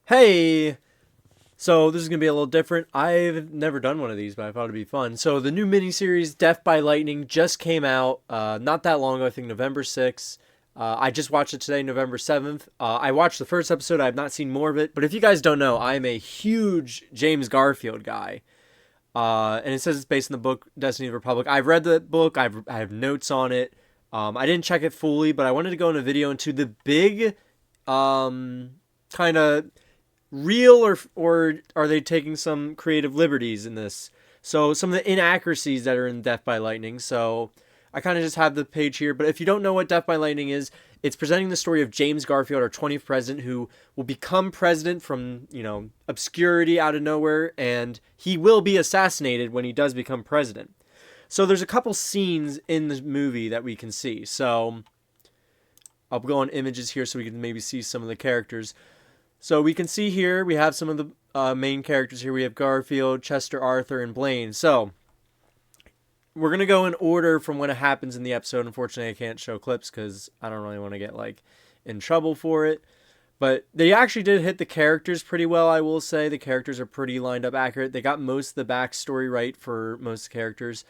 Hey, so this is gonna be a little different. I've never done one of these, but I thought it'd be fun. So the new miniseries Death by Lightning just came out, not that long ago. I think November 6th. I just watched it today, November 7th. I watched the first episode. I have not seen more of it, but if you guys don't know, I'm a huge James Garfield guy. And it says it's based in the book Destiny of the Republic. I've read the book. I have notes on it. I didn't check it fully, but I wanted to go in a video into the big, kind of real or are they taking some creative liberties in this? So some of the inaccuracies that are in Death by Lightning. So I kind of just have the page here, but if you don't know what Death by Lightning is, it's presenting the story of James Garfield, our 20th president, who will become president from, obscurity out of nowhere, and he will be assassinated when he does become president. So there's a couple scenes in the movie that we can see. So I'll go on images here so we can maybe see some of the characters. So we can see here, we have some of the main characters here. We have Garfield, Chester, Arthur, and Blaine. So we're going to go in order from when it happens in the episode. Unfortunately, I can't show clips because I don't really want to get in trouble for it. But they actually did hit the characters pretty well, I will say. The characters are pretty lined up accurate. They got most of the backstory right for most characters.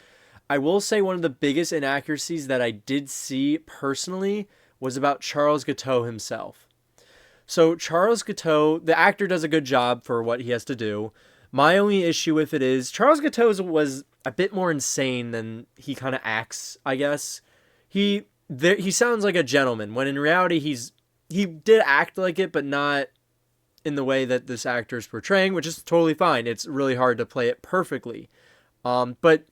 I will say one of the biggest inaccuracies that I did see personally was about Charles Gateau himself. So Charles Gateau, the actor does a good job for what he has to do. My only issue with it is Charles Gateau was a bit more insane than he kind of acts, I guess. He sounds like a gentleman when in reality he did act like it, but not in the way that this actor is portraying, which is totally fine. It's really hard to play it perfectly. But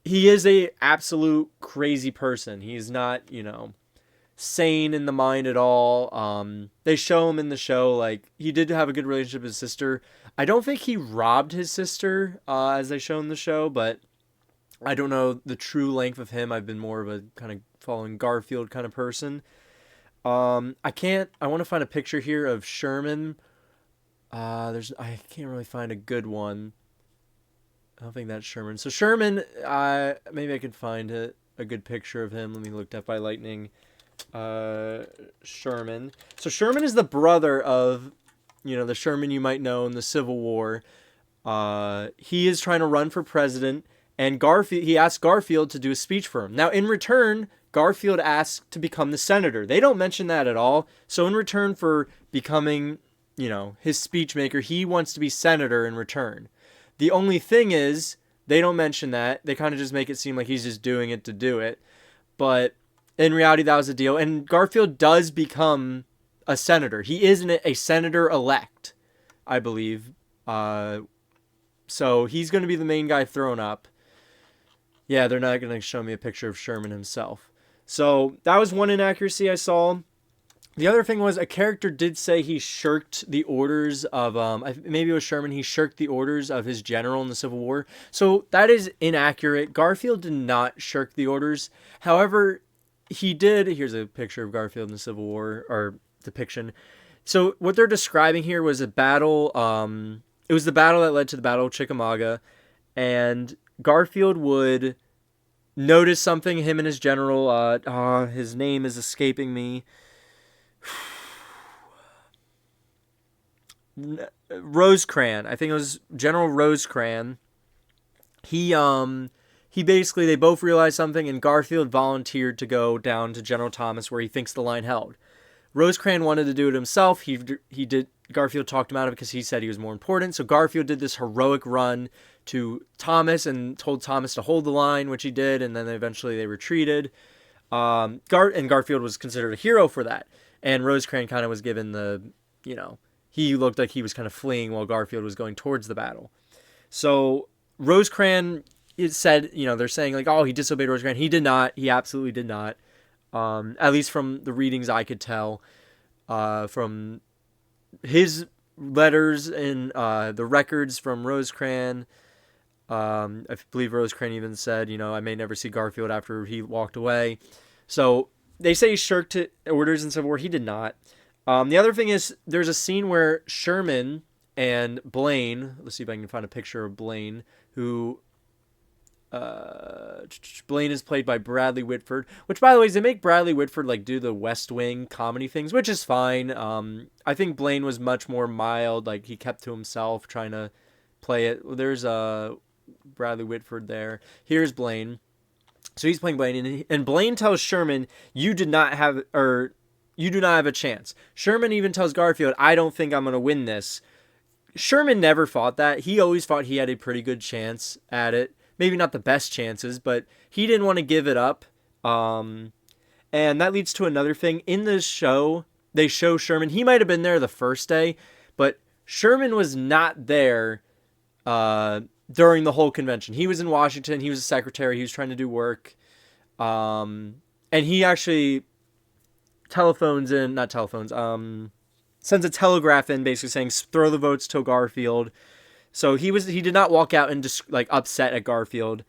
he is a absolute crazy person. He's not, sane in the mind at all. They show him in the show he did have a good relationship with his sister. I don't think he robbed his sister, as they show in the show, but I don't know the true length of him. I've been more of a kind of following Garfield kind of person. I want to find a picture here of Sherman. I can't really find a good one. I don't think that's Sherman. So Sherman, maybe I could find a good picture of him. Let me look Death by Lightning. Sherman. So Sherman is the brother of, the Sherman you might know in the Civil War. He is trying to run for president, and he asked Garfield to do a speech for him. Now, in return, Garfield asked to become the senator. They don't mention that at all. So in return for becoming, his speech maker, he wants to be senator in return. The only thing is, they don't mention that. They kind of just make it seem like he's just doing it to do it. But in reality, that was the deal. And Garfield does become a senator. He is a senator-elect, I believe. So he's going to be the main guy thrown up. Yeah, they're not going to show me a picture of Sherman himself. So that was one inaccuracy I saw. The other thing was a character did say he shirked the orders of, maybe it was Sherman, he shirked the orders of his general in the Civil War. So that is inaccurate. Garfield did not shirk the orders. However, he did. Here's a picture of Garfield in the Civil War, or depiction. So what they're describing here was a battle. It was the battle that led to the Battle of Chickamauga, and Garfield would notice something. Him and his general. His name is escaping me. Rosecrans. I think it was General Rosecrans. He basically, they both realized something, and Garfield volunteered to go down to General Thomas where he thinks the line held. Rosecrans wanted to do it himself. He did. Garfield talked him out of it because he said he was more important. So Garfield did this heroic run to Thomas and told Thomas to hold the line, which he did, and then eventually they retreated. And Garfield was considered a hero for that. And Rosecrans kind of was given he looked like he was kind of fleeing while Garfield was going towards the battle. So Rosecrans, it said, they're saying he disobeyed Rosecrans. He did not. He absolutely did not. At least from the readings I could tell, from his letters and the records from Rosecrans. I believe Rosecrans even said, I may never see Garfield after he walked away. So they say he shirked orders in Civil War. He did not. The other thing is there's a scene where Sherman and Blaine, let's see if I can find a picture of Blaine, who Blaine is played by Bradley Whitford, which, by the way, they make Bradley Whitford like do the West Wing comedy things, which is fine. I think Blaine was much more mild, like he kept to himself, trying to play it. There's Bradley Whitford there. Here's Blaine. So he's playing Blaine, and Blaine tells Sherman, "You did not have, or you do not have a chance." Sherman even tells Garfield, "I don't think I'm gonna win this." Sherman never fought that. He always thought he had a pretty good chance at it. Maybe not the best chances, but he didn't want to give it up. And that leads to another thing. In this show, they show Sherman. He might have been there the first day, but Sherman was not there during the whole convention. He was in Washington. He was a secretary. He was trying to do work. And he actually telephones in, not telephones, sends a telegraph in basically saying, throw the votes to Garfield. So he did not walk out and just like upset at Garfield.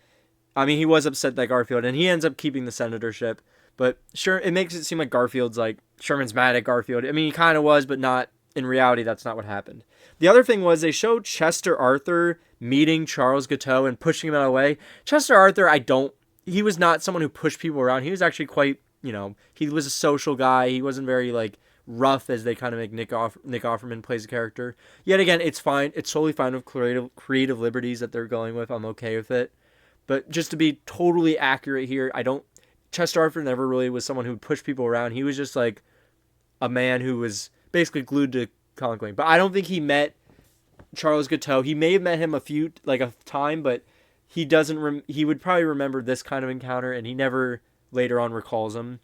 I mean, he was upset at Garfield, and he ends up keeping the senatorship. But sure, it makes it seem like Garfield's like, Sherman's mad at Garfield. I mean, he kind of was, but not, in reality, that's not what happened. The other thing was they showed Chester Arthur meeting Charles Guiteau and pushing him out of the way. Chester Arthur, he was not someone who pushed people around. He was actually quite, he was a social guy. He wasn't very like rough as they kind of make Nick Offerman plays a character. Yet again, it's fine. It's totally fine with creative liberties that they're going with. I'm okay with it. But just to be totally accurate here, Chester Arthur never really was someone who would push people around. He was just like a man who was basically glued to Conklin. But I don't think he met Charles Guiteau. He may have met him a time, but he doesn't. He would probably remember this kind of encounter, and he never later on recalls him.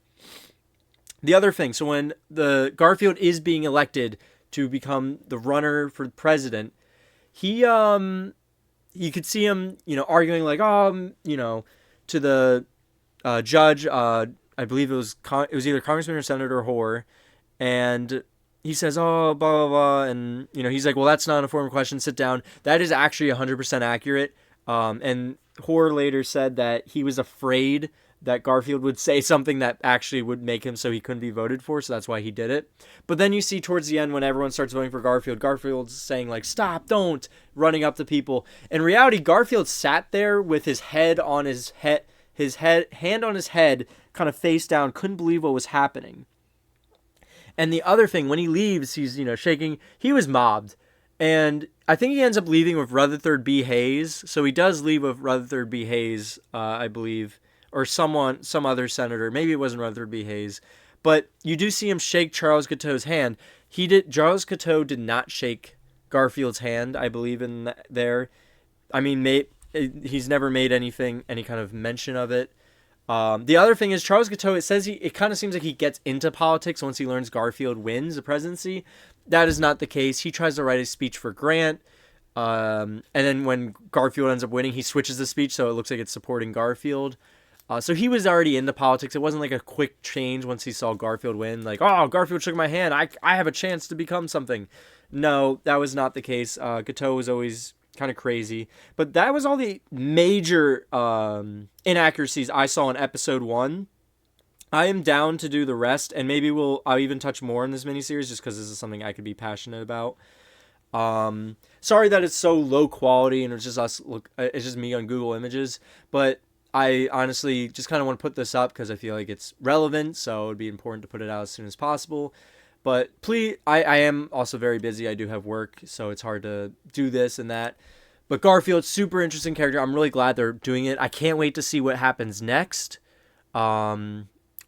The other thing, so when the Garfield is being elected to become the runner for president, you could see him, arguing like, to the judge. I believe it was either Congressman or Senator Hoare, and he says, "Oh, blah blah blah," and he's like, "Well, that's not a formal question. Sit down." That is actually 100% accurate. And Hoare later said that he was afraid that Garfield would say something that actually would make him so he couldn't be voted for, so that's why he did it. But then you see towards the end when everyone starts voting for Garfield, Garfield's saying like, "Stop, don't," running up to people. In reality, Garfield sat there with his head on hand on his head, kind of face down, couldn't believe what was happening. And the other thing, when he leaves, he's shaking. He was mobbed. And I think he ends up leaving with Rutherford B. Hayes. So he does leave with Rutherford B. Hayes, I believe, or some other senator. Maybe it wasn't Rutherford B. Hayes. But you do see him shake Charles Guiteau's hand. Charles Guiteau did not shake Garfield's hand, I believe, in there. I mean, he's never made any kind of mention of it. The other thing is Charles Guiteau, it kind of seems like he gets into politics once he learns Garfield wins the presidency. That is not the case. He tries to write a speech for Grant. And then when Garfield ends up winning, he switches the speech so it looks like it's supporting Garfield. So he was already into politics. It wasn't like a quick change once he saw Garfield win. Like, oh, Garfield shook my hand. I have a chance to become something. No, that was not the case. Guiteau was always kind of crazy. But that was all the major inaccuracies I saw in episode 1. I am down to do the rest, and maybe I'll even touch more in this miniseries just because this is something I could be passionate about. Sorry that it's so low quality and it's just me on Google Images, but I honestly just kind of want to put this up because I feel like it's relevant, so it would be important to put it out as soon as possible. But please, I am also very busy. I do have work, so it's hard to do this and that. But Garfield, super interesting character. I'm really glad they're doing it. I can't wait to see what happens next.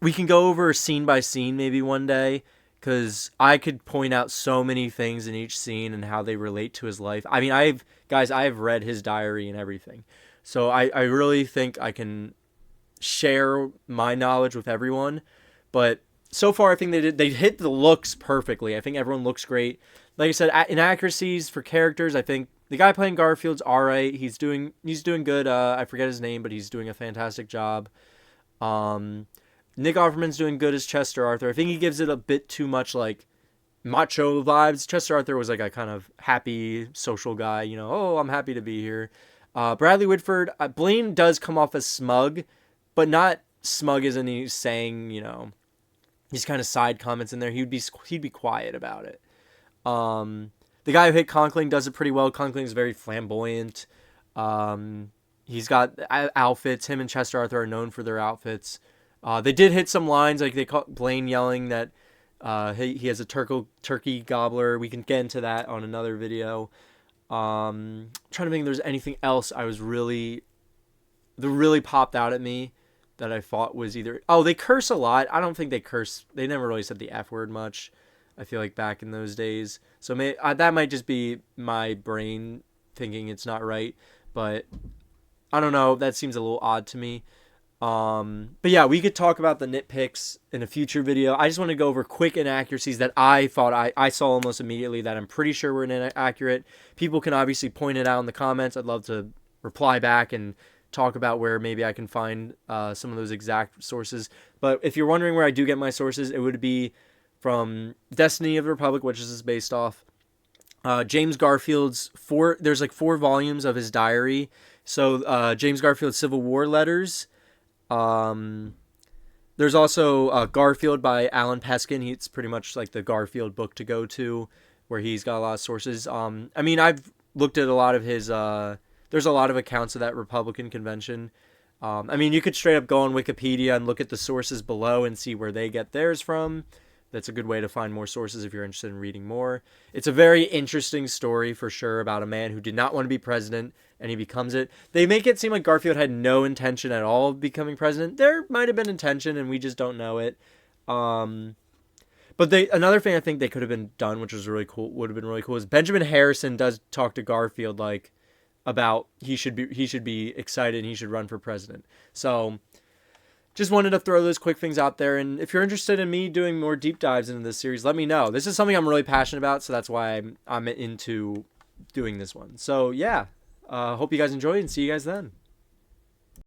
We can go over scene by scene maybe one day, because I could point out so many things in each scene and how they relate to his life. I mean, I've read his diary and everything. So I really think I can share my knowledge with everyone. But so far, I think they hit the looks perfectly. I think everyone looks great. Like I said, inaccuracies for characters, I think the guy playing Garfield's all right. He's doing good. I forget his name, but he's doing a fantastic job. Nick Offerman's doing good as Chester Arthur. I think he gives it a bit too much like macho vibes. Chester Arthur was like a kind of happy social guy, oh, I'm happy to be here. Bradley Whitford, Blaine does come off as smug, but not smug as in he's saying, these kind of side comments in there. He'd be quiet about it. The guy who hit Conkling does it pretty well. Conkling is very flamboyant. He's got outfits. Him and Chester Arthur are known for their outfits. They did hit some lines, like they caught Blaine yelling that he has a turkey gobbler. We can get into that on another video. Trying to think if there's anything else that really popped out at me that I thought was either... Oh, they curse a lot. I don't think they curse. They never really said the F word much, I feel like, back in those days. So that might just be my brain thinking it's not right. But I don't know. That seems a little odd to me. But yeah, we could talk about the nitpicks in a future video. I just want to go over quick inaccuracies that I thought I saw almost immediately that I'm pretty sure were inaccurate. People can obviously point it out in the comments. I'd love to reply back and talk about where maybe I can find some of those exact sources. But if you're wondering where I do get my sources, it would be from Destiny of the Republic, which this is based off. James Garfield's there's like 4 volumes of his diary. So James Garfield's Civil War letters. There's also Garfield by Alan Peskin. It's pretty much like the Garfield book to go to, where he's got a lot of sources. I mean, I've looked at a lot of his... there's a lot of accounts of that Republican convention. I mean, you could straight up go on Wikipedia and look at the sources below and see where they get theirs from. That's a good way to find more sources if you're interested in reading more. It's a very interesting story for sure about a man who did not want to be president and he becomes it. They make it seem like Garfield had no intention at all of becoming president. There might have been intention and we just don't know it. But another thing I think they could have been done, which was really cool, would have been really cool, is Benjamin Harrison does talk to Garfield like about he should be excited and he should run for president. So just wanted to throw those quick things out there. And if you're interested in me doing more deep dives into this series, let me know. This is something I'm really passionate about, so that's why I'm into doing this one. So yeah, hope you guys enjoy and see you guys then.